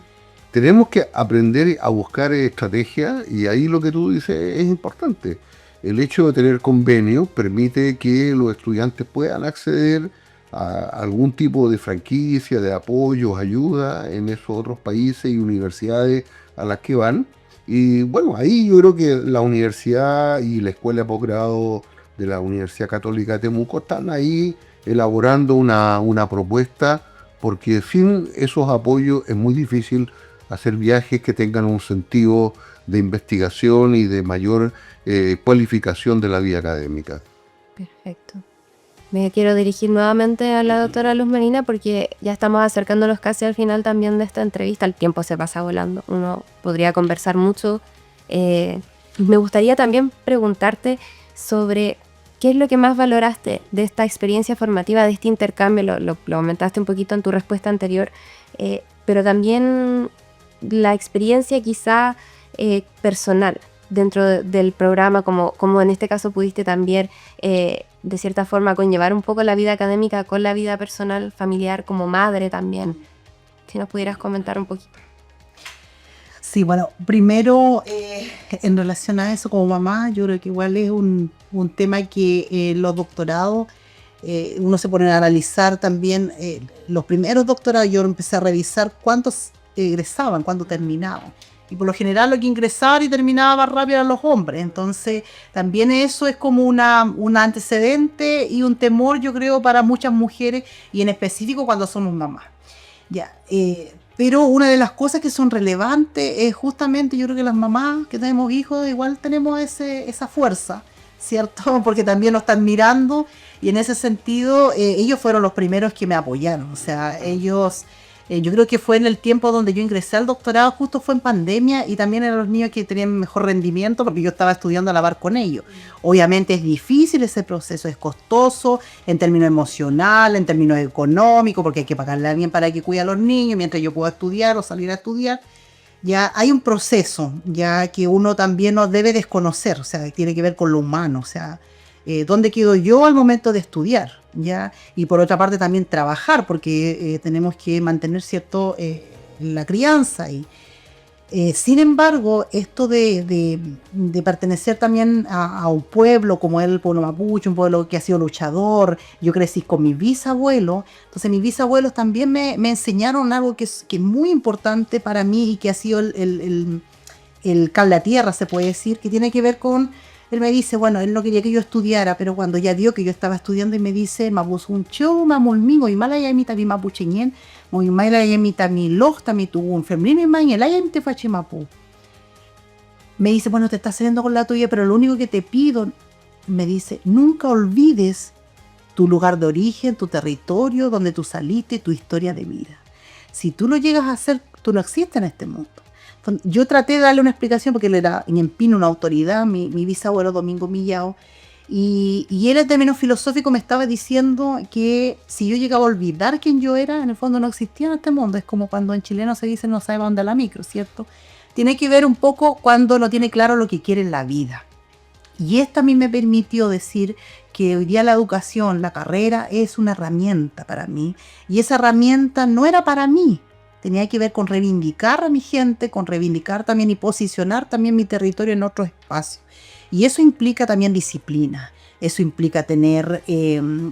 tenemos que aprender a buscar estrategias, y ahí lo que tú dices es importante. El hecho de tener convenios permite que los estudiantes puedan acceder a algún tipo de franquicia, de apoyo, ayuda en esos otros países y universidades a las que van. Y bueno, ahí yo creo que la universidad y la escuela de posgrado de la Universidad Católica de Temuco están ahí elaborando una propuesta, porque sin esos apoyos es muy difícil hacer viajes que tengan un sentido de investigación y de mayor cualificación de la vida académica. Perfecto. Me quiero dirigir nuevamente a la doctora Luz Marina, porque ya estamos acercándonos casi al final también de esta entrevista. El tiempo se pasa volando, uno podría conversar mucho. Me gustaría también preguntarte sobre qué es lo que más valoraste de esta experiencia formativa, de este intercambio. Lo comentaste un poquito en tu respuesta anterior, pero también la experiencia quizá personal dentro del programa, como en este caso pudiste también de cierta forma conllevar un poco la vida académica con la vida personal, familiar, como madre también. Si nos pudieras comentar un poquito. Sí, bueno, primero en relación a eso como mamá, yo creo que igual es un tema que los doctorados, uno se pone a analizar también los primeros doctorados. Yo empecé a revisar cuántos egresaban, cuántos terminaban. Y por lo general lo que ingresaba y terminaba más rápido eran los hombres. Entonces también eso es como un antecedente y un temor, yo creo, para muchas mujeres, y en específico cuando somos mamás. Ya, pero una de las cosas que son relevantes es justamente, yo creo que las mamás que tenemos hijos igual tenemos esa fuerza, ¿cierto? Porque también nos están mirando, y en ese sentido ellos fueron los primeros que me apoyaron. O sea, ellos Yo creo que fue en el tiempo donde yo ingresé al doctorado, justo fue en pandemia, y también eran los niños que tenían mejor rendimiento porque yo estaba estudiando a la par con ellos. Obviamente es difícil ese proceso, es costoso en términos emocional, en términos económicos, porque hay que pagarle a alguien para que cuide a los niños mientras yo pueda estudiar o salir a estudiar. Ya hay un proceso ya que uno también no debe desconocer, o sea, tiene que ver con lo humano, o sea, dónde quedo yo al momento de estudiar, ¿ya? Y por otra parte también trabajar, porque tenemos que mantener cierto la crianza. Sin embargo, esto de pertenecer también a un pueblo como el pueblo mapuche, un pueblo que ha sido luchador, yo crecí con mis bisabuelos, entonces mis bisabuelos también me enseñaron algo que es muy importante para mí y que ha sido el cable a tierra, se puede decir, que tiene que ver con. Él me dice, bueno, él no quería que yo estudiara, pero cuando ya vio que yo estaba estudiando y me dice, mapusuncho, mamulmingo, y malaya mi tabi mapucheñen, muy malaya mi tami lojta mi tu un fembrino y man, el aya mi te fachimapu. Me dice, bueno, te estás saliendo con la tuya, pero lo único que te pido, me dice, nunca olvides tu lugar de origen, tu territorio, donde tú saliste, tu historia de vida. Si tú lo llegas a hacer, tú no existes en este mundo. Yo traté de darle una explicación porque él era en Pino una autoridad, mi bisabuelo Domingo Millao, y él en términos filosóficos me estaba diciendo que si yo llegaba a olvidar quién yo era, en el fondo no existía en este mundo. Es como cuando en chileno se dice no sabe para dónde la micro, ¿cierto? Tiene que ver un poco cuando no tiene claro lo que quiere en la vida. Y esto a mí me permitió decir que hoy día la educación, la carrera, es una herramienta para mí, y esa herramienta no era para mí. Tenía que ver con reivindicar a mi gente, con reivindicar también y posicionar también mi territorio en otros espacios. Y eso implica también disciplina. Eso implica tener...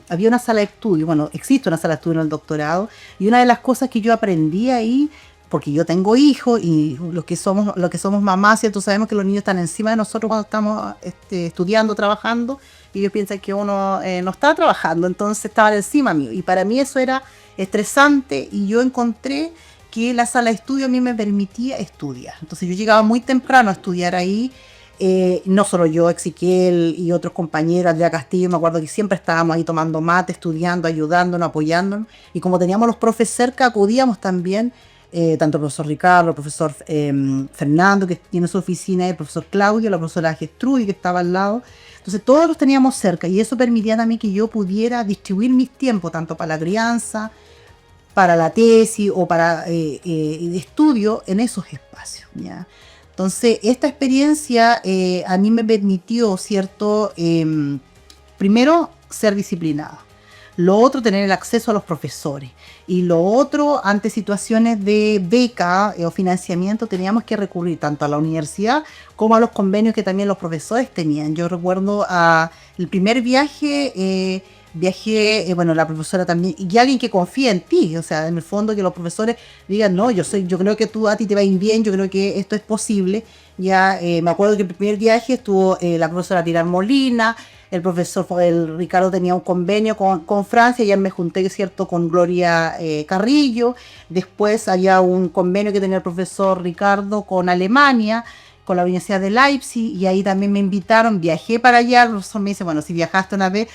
había una sala de estudio, bueno, existe una sala de estudio en el doctorado, y una de las cosas que yo aprendí ahí, porque yo tengo hijos y los que somos mamás, ¿cierto? Sabemos que los niños están encima de nosotros cuando estamos estudiando, trabajando, y ellos piensan que uno no está trabajando, entonces estaban encima mío. Y para mí eso era estresante, y yo encontré que la sala de estudio a mí me permitía estudiar. Entonces yo llegaba muy temprano a estudiar ahí, no solo yo, Ezequiel y otros compañeros, Andrea Castillo, me acuerdo que siempre estábamos ahí tomando mate, estudiando, ayudándonos, apoyándonos, y como teníamos los profes cerca, acudíamos también, tanto el profesor Ricardo, el profesor Fernando, que tiene su oficina, el profesor Claudio, la profesora Gestrudi, que estaba al lado. Entonces todos los teníamos cerca, y eso permitía también que yo pudiera distribuir mis tiempos, tanto para la crianza, para la tesis o para estudio en esos espacios, ¿ya? Entonces, esta experiencia a mí me permitió, ¿cierto? Primero, ser disciplinada. Lo otro, tener el acceso a los profesores. Y lo otro, ante situaciones de beca o financiamiento, teníamos que recurrir tanto a la universidad como a los convenios que también los profesores tenían. Yo recuerdo el primer viaje... viajé, bueno, la profesora también, y alguien que confía en ti, o sea, en el fondo que los profesores digan, no, yo creo que a ti te va a ir bien, yo creo que esto es posible. Ya me acuerdo que el primer viaje estuvo la profesora Pilar Molina, el Ricardo tenía un convenio con Francia, y ya me junté, ¿cierto?, con Gloria Carrillo. Después había un convenio que tenía el profesor Ricardo con Alemania, con la Universidad de Leipzig, y ahí también me invitaron, viajé para allá. El profesor me dice, bueno, si viajaste una vez,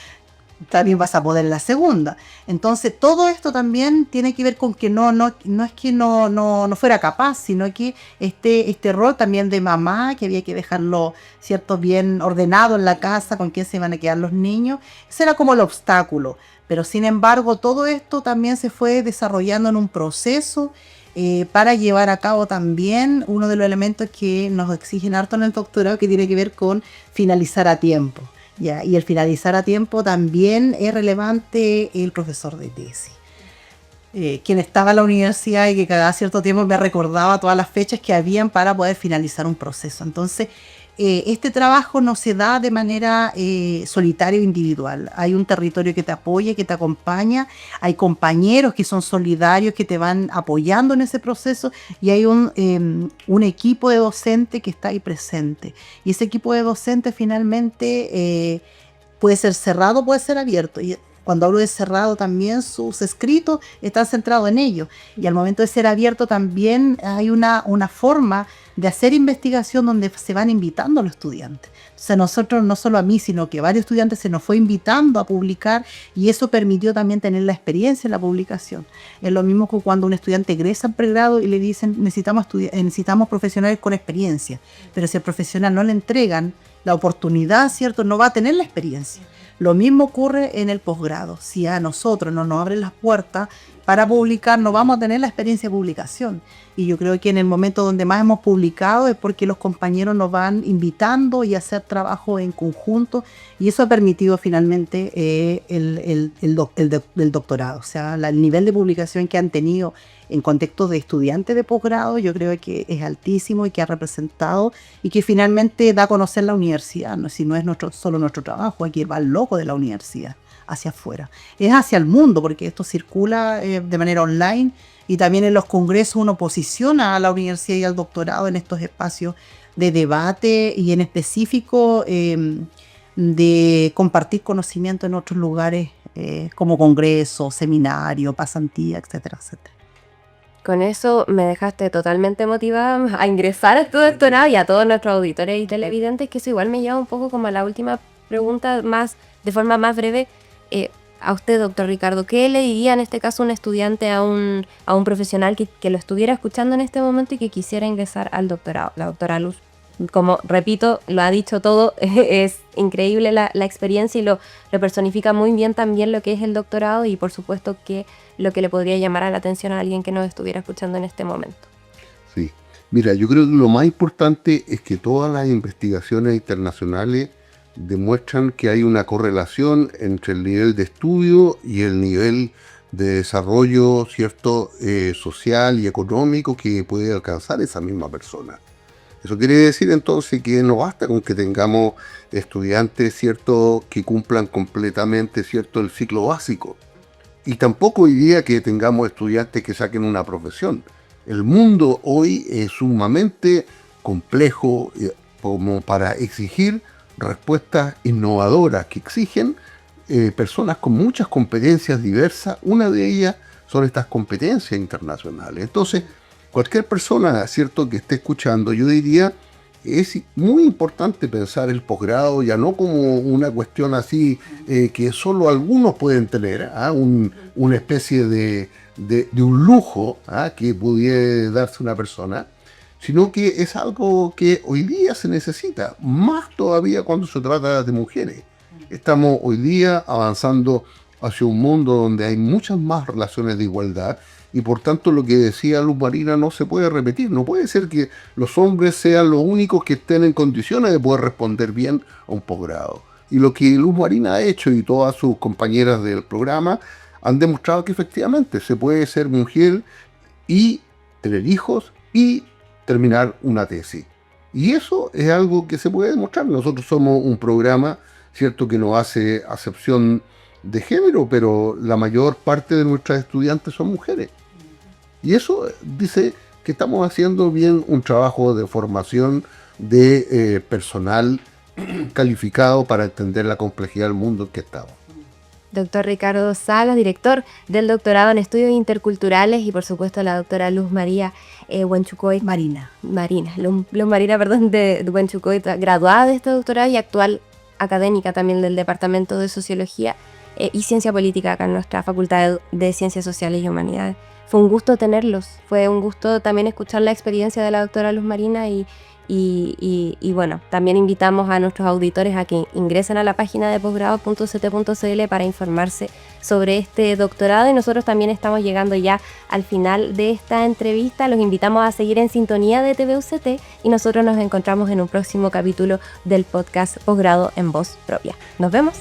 también vas a poder la segunda. Entonces todo esto también tiene que ver con que no es que no fuera capaz, sino que este rol también de mamá, que había que dejarlo, ¿cierto?, bien ordenado en la casa, con quién se iban a quedar los niños. Ese era como el obstáculo, pero sin embargo todo esto también se fue desarrollando en un proceso para llevar a cabo también uno de los elementos que nos exigen harto en el doctorado, que tiene que ver con finalizar a tiempo. Ya, y el finalizar a tiempo también es relevante el profesor de tesis, quien estaba en la universidad y que cada cierto tiempo me recordaba todas las fechas que habían para poder finalizar un proceso. Entonces, este trabajo no se da de manera solitaria o individual. Hay un territorio que te apoya, que te acompaña, hay compañeros que son solidarios, que te van apoyando en ese proceso, y hay un equipo de docentes que está ahí presente. Y ese equipo de docentes finalmente puede ser cerrado, puede ser abierto. Y Cuando hablo de cerrado también, sus escritos están centrados en ello. Y al momento de ser abierto también hay una forma de hacer investigación donde se van invitando a los estudiantes. Entonces nosotros, no solo a mí, sino que a varios estudiantes se nos fue invitando a publicar y eso permitió también tener la experiencia en la publicación. Es lo mismo que cuando un estudiante egresa al pregrado y le dicen necesitamos profesionales con experiencia, pero si al profesional no le entregan la oportunidad, ¿cierto?, no va a tener la experiencia. Lo mismo ocurre en el posgrado. Si a nosotros no nos abren las puertas para publicar, no vamos a tener la experiencia de publicación. Y yo creo que en el momento donde más hemos publicado es porque los compañeros nos van invitando y a hacer trabajo en conjunto, y eso ha permitido finalmente el doctorado. O sea, el nivel de publicación que han tenido en contexto de estudiantes de posgrado, yo creo que es altísimo y que ha representado y que finalmente da a conocer la universidad. No, si no es solo nuestro trabajo, hay que ir al loco de la universidad hacia afuera. Es hacia el mundo, porque esto circula de manera online y también en los congresos uno posiciona a la universidad y al doctorado en estos espacios de debate y en específico de compartir conocimiento en otros lugares como congresos, seminarios, pasantía, etcétera, etcétera. Con eso me dejaste totalmente motivada a ingresar a tu doctorado y a todos nuestros auditores y televidentes, que eso igual me lleva un poco como a la última pregunta, de forma más breve. A usted, doctor Ricardo, ¿qué le diría en este caso un estudiante a un profesional que lo estuviera escuchando en este momento y que quisiera ingresar al doctorado? La doctora Luz, como repito, lo ha dicho todo, es increíble la experiencia y lo personifica muy bien también lo que es el doctorado y por supuesto que lo que le podría llamar a la atención a alguien que nos estuviera escuchando en este momento. Sí, mira, yo creo que lo más importante es que todas las investigaciones internacionales demuestran que hay una correlación entre el nivel de estudio y el nivel de desarrollo, ¿cierto?, social y económico que puede alcanzar esa misma persona. Eso quiere decir entonces que no basta con que tengamos estudiantes, ¿cierto?, que cumplan completamente, ¿cierto?, el ciclo básico. Y tampoco hoy día que tengamos estudiantes que saquen una profesión. El mundo hoy es sumamente complejo como para exigir respuestas innovadoras que exigen personas con muchas competencias diversas. Una de ellas son estas competencias internacionales. Entonces, cualquier persona, ¿cierto?, que esté escuchando, yo diría, es muy importante pensar el posgrado ya no como una cuestión así que solo algunos pueden tener, una especie de un lujo que pudiera darse una persona, sino que es algo que hoy día se necesita, más todavía cuando se trata de mujeres. Estamos hoy día avanzando hacia un mundo donde hay muchas más relaciones de igualdad y por tanto lo que decía Luz Marina no se puede repetir. No puede ser que los hombres sean los únicos que estén en condiciones de poder responder bien a un posgrado. Y lo que Luz Marina ha hecho y todas sus compañeras del programa han demostrado que efectivamente se puede ser mujer y tener hijos y terminar una tesis. Y eso es algo que se puede demostrar. Nosotros somos un programa, cierto, que no hace acepción de género, pero la mayor parte de nuestras estudiantes son mujeres. Y eso dice que estamos haciendo bien un trabajo de formación de personal calificado para entender la complejidad del mundo en que estamos. Doctor Ricardo Salas, director del doctorado en Estudios Interculturales, y por supuesto la doctora Luz María Huenchucoy. Luz Marina, de Huenchucoy, graduada de este doctorado y actual académica también del Departamento de Sociología y Ciencia Política acá en nuestra Facultad de Ciencias Sociales y Humanidades. Fue un gusto tenerlos, fue un gusto también escuchar la experiencia de la doctora Luz Marina y bueno, también invitamos a nuestros auditores a que ingresen a la página de posgrado.uct.cl para informarse sobre este doctorado y nosotros también estamos llegando ya al final de esta entrevista. Los invitamos a seguir en sintonía de TVUCT y nosotros nos encontramos en un próximo capítulo del podcast Posgrado en Voz Propia. Nos vemos.